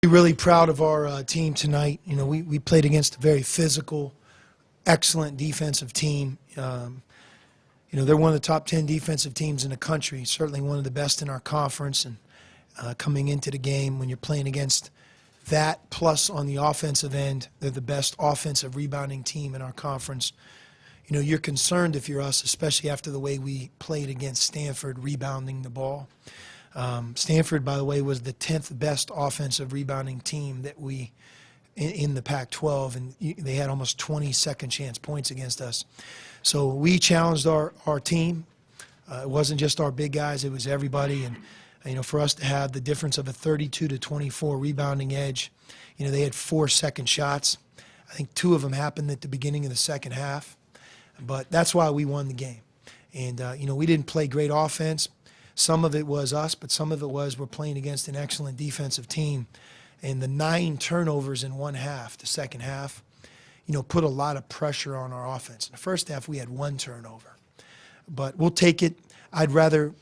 Really proud of our team tonight. You know, we played against a very physical, excellent defensive team. You know, they're one of the top 10 defensive teams in the country, certainly one of the best in our conference. And coming into the game, when you're playing against that, plus on the offensive end, they're the best offensive rebounding team in our conference. You know, you're concerned if you're us, especially after the way we played against Stanford, rebounding the ball. Stanford, by the way, was the 10th best offensive rebounding team that we in the Pac-12, and they had almost 20 second chance points against us. So we challenged our team. It wasn't just our big guys; it was everybody. And you know, for us to have the difference of a 32-24 rebounding edge, you know, they had 4 second shots. I think 2 of them happened at the beginning of the second half, but that's why we won the game. And you know, we didn't play great offense. Some of it was us, but some of it was we're playing against an excellent defensive team. And the 9 turnovers in one half, the second half, you know, put a lot of pressure on our offense. In the first half, we had 1 turnover. But we'll take it. I'd rather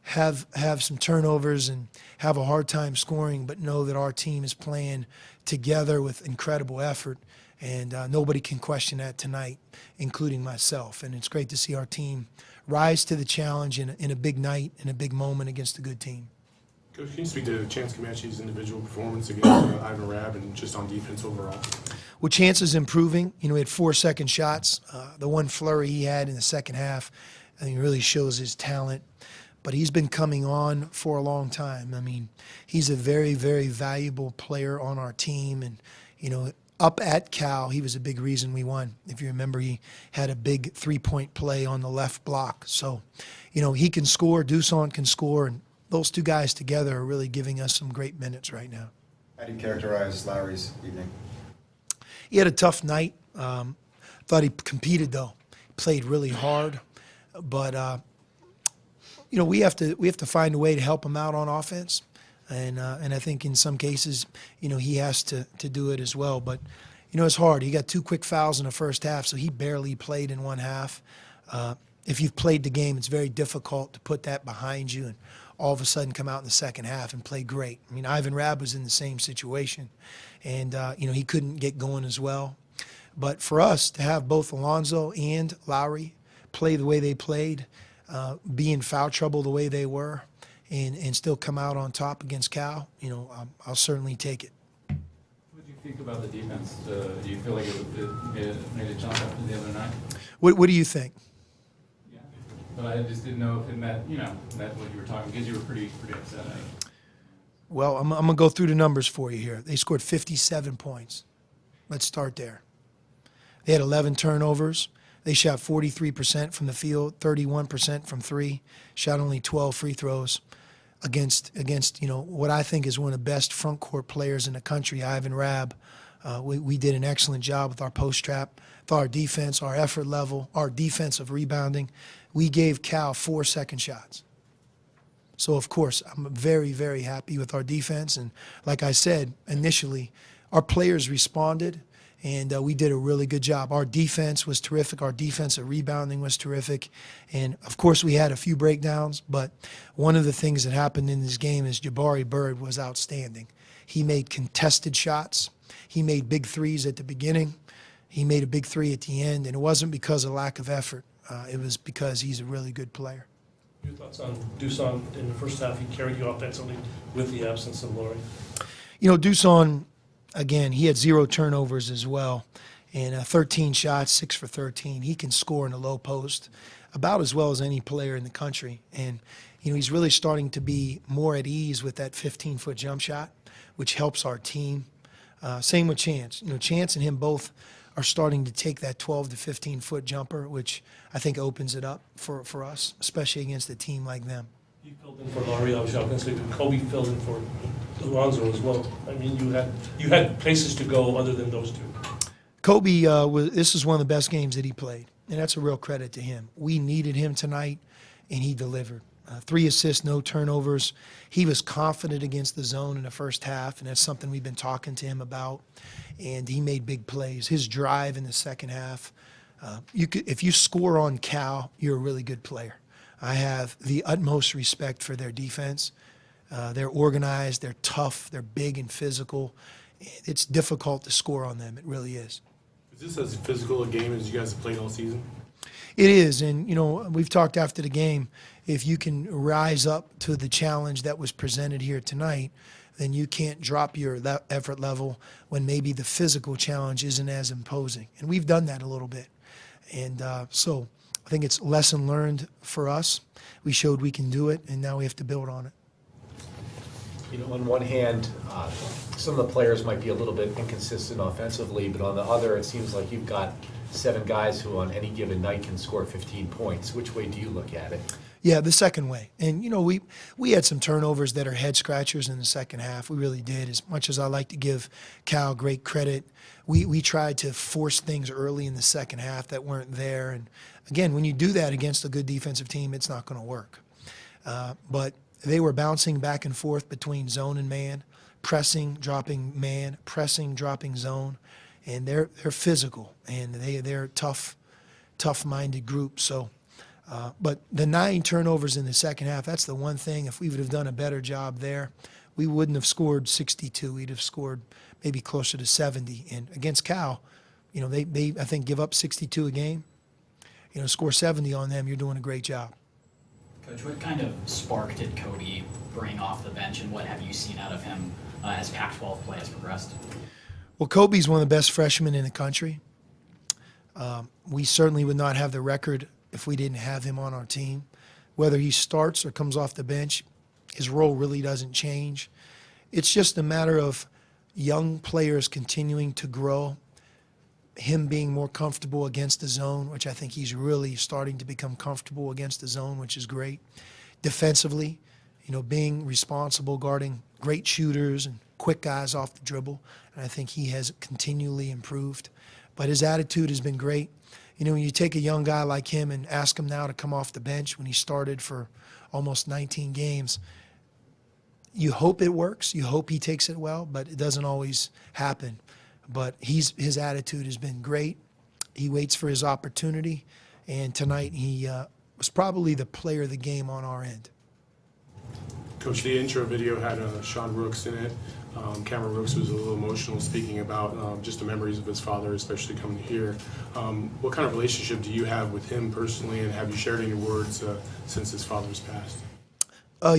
have some turnovers and have a hard time scoring, but know that our team is playing together with incredible effort. And nobody can question that tonight, including myself. And it's great to see our team rise to the challenge in a big night, in a big moment against a good team. Coach, can you speak to Chance Comanche's individual performance against Ivan Rabb and just on defense overall? Well, Chance is improving. You know, he had 4 second shots. The one flurry he had in the second half, I think, really shows his talent. But he's been coming on for a long time. I mean, he's a very, very valuable player on our team. And, you know, up at Cal, he was a big reason we won. If you remember, he had a big 3-point play on the left block. So, you know, he can score, Duson can score, and those 2 guys together are really giving us some great minutes right now. How do you characterize Lowry's evening? He had a tough night. Thought he competed, though. Played really hard. But, you know, we have to find a way to help him out on offense. And I think in some cases, you know, he has to do it as well. But, you know, it's hard. He got 2 quick fouls in the first half, so he barely played in one half. If you've played the game, it's very difficult to put that behind you and all of a sudden come out in the second half and play great. I mean, Ivan Rabb was in the same situation, and, you know, he couldn't get going as well. But for us to have both Alonzo and Lowry play the way they played, be in foul trouble the way they were, and still come out on top against Cal, you know, I'll certainly take it. What do you think about the defense? Do you feel like it made a jump after the other night? What do you think? Yeah, but I just didn't know if it met what you were talking, because you were pretty upset. Well, I'm going to go through the numbers for you here. They scored 57 points. Let's start there. They had 11 turnovers. They shot 43% from the field, 31% from 3, shot only 12 free throws against you know, what I think is one of the best front court players in the country, Ivan Rabb. We did an excellent job with our post trap, with our defense, our effort level, our defensive rebounding. We gave Cal 4 second shots. So, of course, I'm very, very happy with our defense. And like I said initially, our players responded. And we did a really good job. Our defense was terrific. Our defensive rebounding was terrific. And, of course, we had a few breakdowns. But one of the things that happened in this game is Jabari Bird was outstanding. He made contested shots. He made big threes at the beginning. He made a big 3 at the end. And it wasn't because of lack of effort. It was because he's a really good player. Your thoughts on Duson in the first half? He carried you offensively with the absence of Laurie. You know, Duson, again, he had 0 turnovers as well, and 13 shots, 6 for 13. He can score in the low post about as well as any player in the country. And, you know, he's really starting to be more at ease with that 15-foot jump shot, which helps our team. Same with Chance. You know, Chance and him both are starting to take that 12 to 15-foot jumper, which I think opens it up for us, especially against a team like them. You filled in for Laurie, obviously, offensively. Kobe filled in for Alonzo as well. I mean, you had places to go other than those 2. Kobe, this is one of the best games that he played, and that's a real credit to him. We needed him tonight, and he delivered. 3 assists, no turnovers. He was confident against the zone in the first half, and that's something we've been talking to him about, and he made big plays. His drive in the second half, if you score on Cal, you're a really good player. I have the utmost respect for their defense. They're organized, they're tough, they're big and physical. It's difficult to score on them. It really is. Is this as physical a game as you guys have played all season? It is, and we've talked after the game. If you can rise up to the challenge that was presented here tonight, then you can't drop your effort level when maybe the physical challenge isn't as imposing. And we've done that a little bit. And so I think it's lesson learned for us. We showed we can do it, and now we have to build on it. On one hand, some of the players might be a little bit inconsistent offensively, but on the other, it seems like you've got 7 guys who on any given night can score 15 points. Which way do you look at it? Yeah, the second way. And, we had some turnovers that are head scratchers in the second half. We really did. As much as I like to give Cal great credit, we tried to force things early in the second half that weren't there. And, again, when you do that against a good defensive team, it's not going to work. But they were bouncing back and forth between zone and man, pressing, dropping man, pressing, dropping zone. And they're physical, and they're a tough-minded group. So. But the 9 turnovers in the second half, that's the one thing. If we would have done a better job there, we wouldn't have scored 62. We'd have scored maybe closer to 70. And against Cal, they I think, give up 62 a game. Score 70 on them, you're doing a great job. Coach, what kind of spark did Cody bring off the bench, and what have you seen out of him as Pac-12 play has progressed? Well, Kobe's one of the best freshmen in the country. We certainly would not have the record if we didn't have him on our team. Whether he starts or comes off the bench, his role really doesn't change. It's just a matter of young players continuing to grow, him being more comfortable against the zone, which I think he's really starting to become comfortable against the zone, which is great. Defensively, being responsible, guarding great shooters and quick guys off the dribble, and I think he has continually improved. But his attitude has been great. When you take a young guy like him and ask him now to come off the bench when he started for almost 19 games, you hope it works. You hope he takes it well, but it doesn't always happen. But his attitude has been great. He waits for his opportunity, and tonight he was probably the player of the game on our end. Coach, the intro video had Sean Rooks in it. Cameron Rooks was a little emotional, speaking about just the memories of his father, especially coming here. What kind of relationship do you have with him personally, and have you shared any words since his father's passed?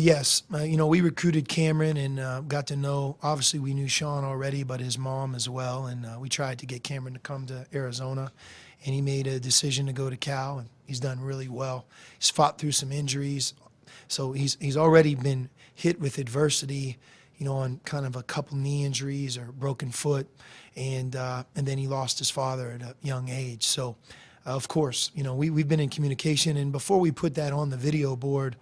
Yes. We recruited Cameron and got to know, obviously we knew Sean already, but his mom as well, and we tried to get Cameron to come to Arizona, and he made a decision to go to Cal, and he's done really well. He's fought through some injuries, so he's already been hit with adversity, on kind of a couple knee injuries or broken foot, and then he lost his father at a young age. So, of course, we've been in communication, and before we put that on the video board,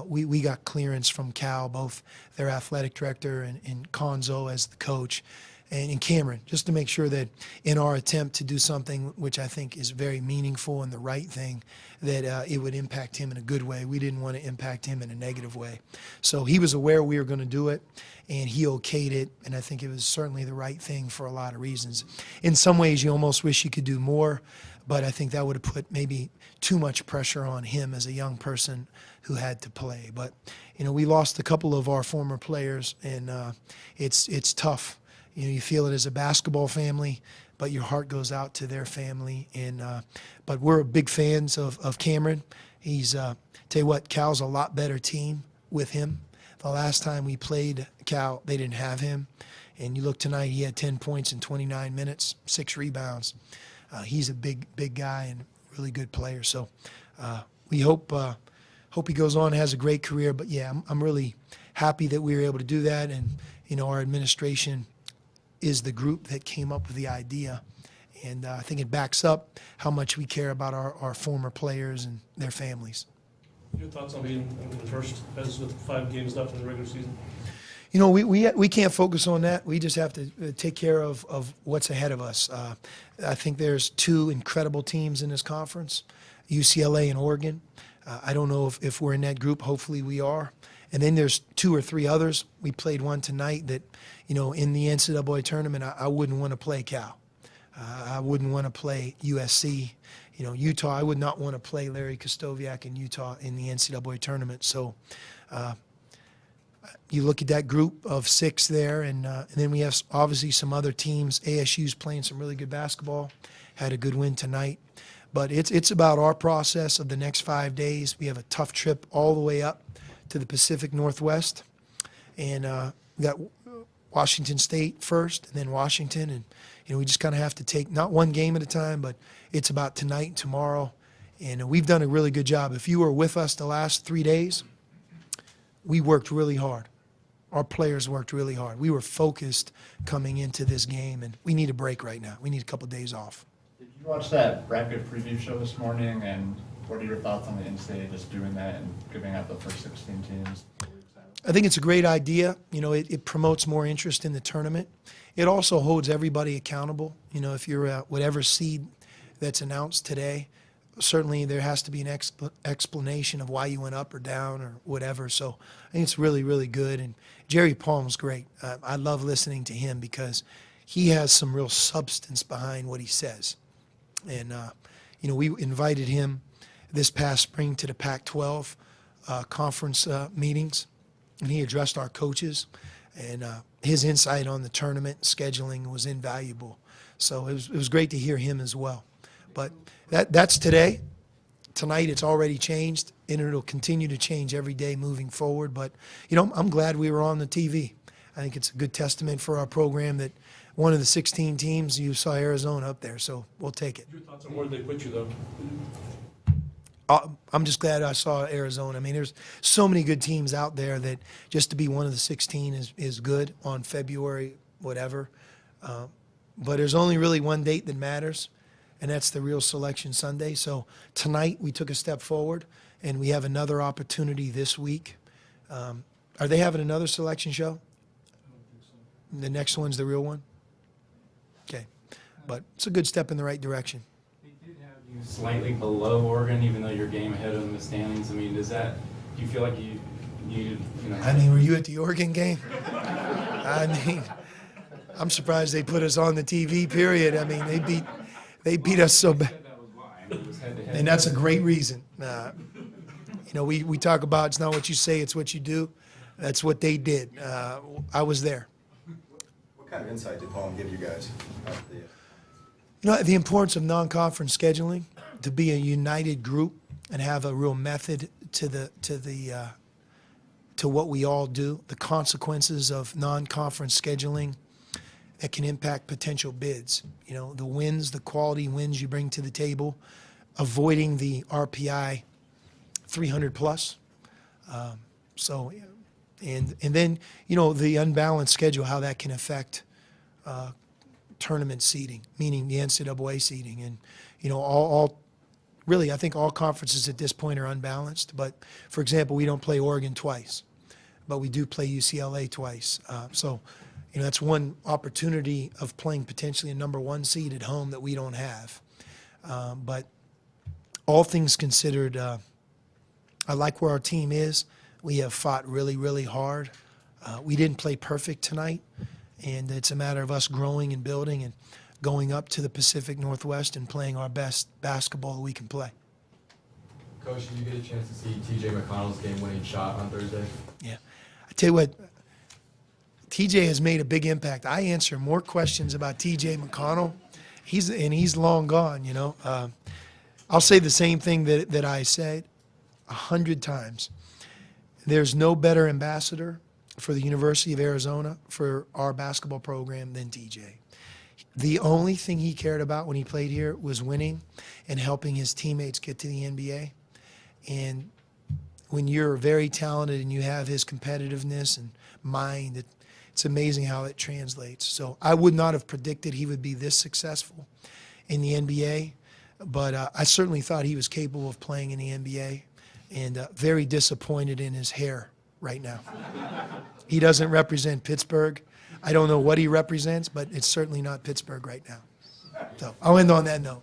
we got clearance from Cal, both their athletic director and Conzo as the coach, and Cameron, just to make sure that in our attempt to do something which I think is very meaningful and the right thing, that it would impact him in a good way. We didn't want to impact him in a negative way. So he was aware we were going to do it, and he okayed it, and I think it was certainly the right thing for a lot of reasons. In some ways, you almost wish you could do more, but I think that would have put maybe too much pressure on him as a young person who had to play. But, we lost a couple of our former players, and it's tough. You feel it as a basketball family, but your heart goes out to their family. And but we're big fans of Cameron. He's tell you what, Cal's a lot better team with him. The last time we played Cal, they didn't have him. And you look tonight, he had 10 points in 29 minutes, 6 rebounds. He's a big guy and really good player. So we hope he goes on and has a great career. But yeah, I'm really happy that we were able to do that. And our administration is the group that came up with the idea, and I think it backs up how much we care about our former players and their families. Your thoughts on being in the first, as with 5 games left in the regular season? We can't focus on that. We just have to take care of what's ahead of us. I think there's 2 incredible teams in this conference, UCLA and Oregon. I don't know if we're in that group. Hopefully we are. And then there's 2 or 3 others. We played one tonight that, in the NCAA tournament, I wouldn't want to play Cal. I wouldn't want to play USC. Utah, I would not want to play Larry Kostoviak in Utah in the NCAA tournament. So I you look at that group of 6 there, and then we have obviously some other teams. ASU's playing some really good basketball, had a good win tonight. But it's about our process of the next 5 days. We have a tough trip all the way up to the Pacific Northwest, and we got Washington State first, and then Washington, and we just kind of have to take not one game at a time, but it's about tonight and tomorrow, and we've done a really good job. If you were with us the last 3 days, we worked really hard. Our players worked really hard. We were focused coming into this game, and we need a break right now. We need a couple days off. Did you watch that bracket preview show this morning, and what are your thoughts on the NCAA just doing that and giving out the first 16 teams? I think it's a great idea. It promotes more interest in the tournament. It also holds everybody accountable. If you're whatever seed that's announced today, certainly there has to be an explanation of why you went up or down or whatever. So I think it's really, really good. And Jerry Palm's great. I love listening to him because he has some real substance behind what he says. And, we invited him this past spring to the Pac-12 conference meetings, and he addressed our coaches. And his insight on the tournament scheduling was invaluable. So it was great to hear him as well. But that's today. Tonight it's already changed, and it'll continue to change every day moving forward. But, I'm glad we were on the TV. I think it's a good testament for our program that one of the 16 teams, you saw Arizona up there, so we'll take it. Your thoughts on where they put you, though? I'm just glad I saw Arizona. I mean, there's so many good teams out there that just to be one of the 16 is good on February whatever. But there's only really one date that matters, and that's the real Selection Sunday. So tonight we took a step forward, and we have another opportunity this week. Are they having another selection show? The next one's the real one? Okay. But it's a good step in the right direction. They did have you slightly below Oregon, even though your game ahead of them in the standings. I mean, do you feel like you needed, I mean, were you at the Oregon game? I'm surprised they put us on the TV, period. I mean, they beat us so bad. That was why. I mean, it was head-to-head. And that's a great reason. We talk about it's not what you say, it's what you do. That's what they did. I was there. What kind of insight did Palm give you guys? The importance of non-conference scheduling, to be a united group and have a real method to what we all do, the consequences of non-conference scheduling that can impact potential bids. The wins, the quality wins you bring to the table, avoiding the RPI 300 plus. And then, the unbalanced schedule, how that can affect tournament seeding, meaning the NCAA seeding. And, really, I think all conferences at this point are unbalanced. But, for example, we don't play Oregon twice, but we do play UCLA twice. So that's one opportunity of playing potentially a number 1 seed at home that we don't have. But all things considered, I like where our team is. We have fought really, really hard. We didn't play perfect tonight, and it's a matter of us growing and building and going up to the Pacific Northwest and playing our best basketball that we can play. Coach, did you get a chance to see TJ McConnell's game-winning shot on Thursday? Yeah. I tell you what, TJ has made a big impact. I answer more questions about TJ McConnell. He's long gone, I'll say the same thing that I said 100 times. There's no better ambassador for the University of Arizona for our basketball program than TJ. The only thing he cared about when he played here was winning and helping his teammates get to the NBA. And when you're very talented and you have his competitiveness and mind, it's amazing how it translates. So I would not have predicted he would be this successful in the NBA, but I certainly thought he was capable of playing in the NBA, and very disappointed in his hair right now. He doesn't represent Pittsburgh. I don't know what he represents, but it's certainly not Pittsburgh right now. So I'll end on that note.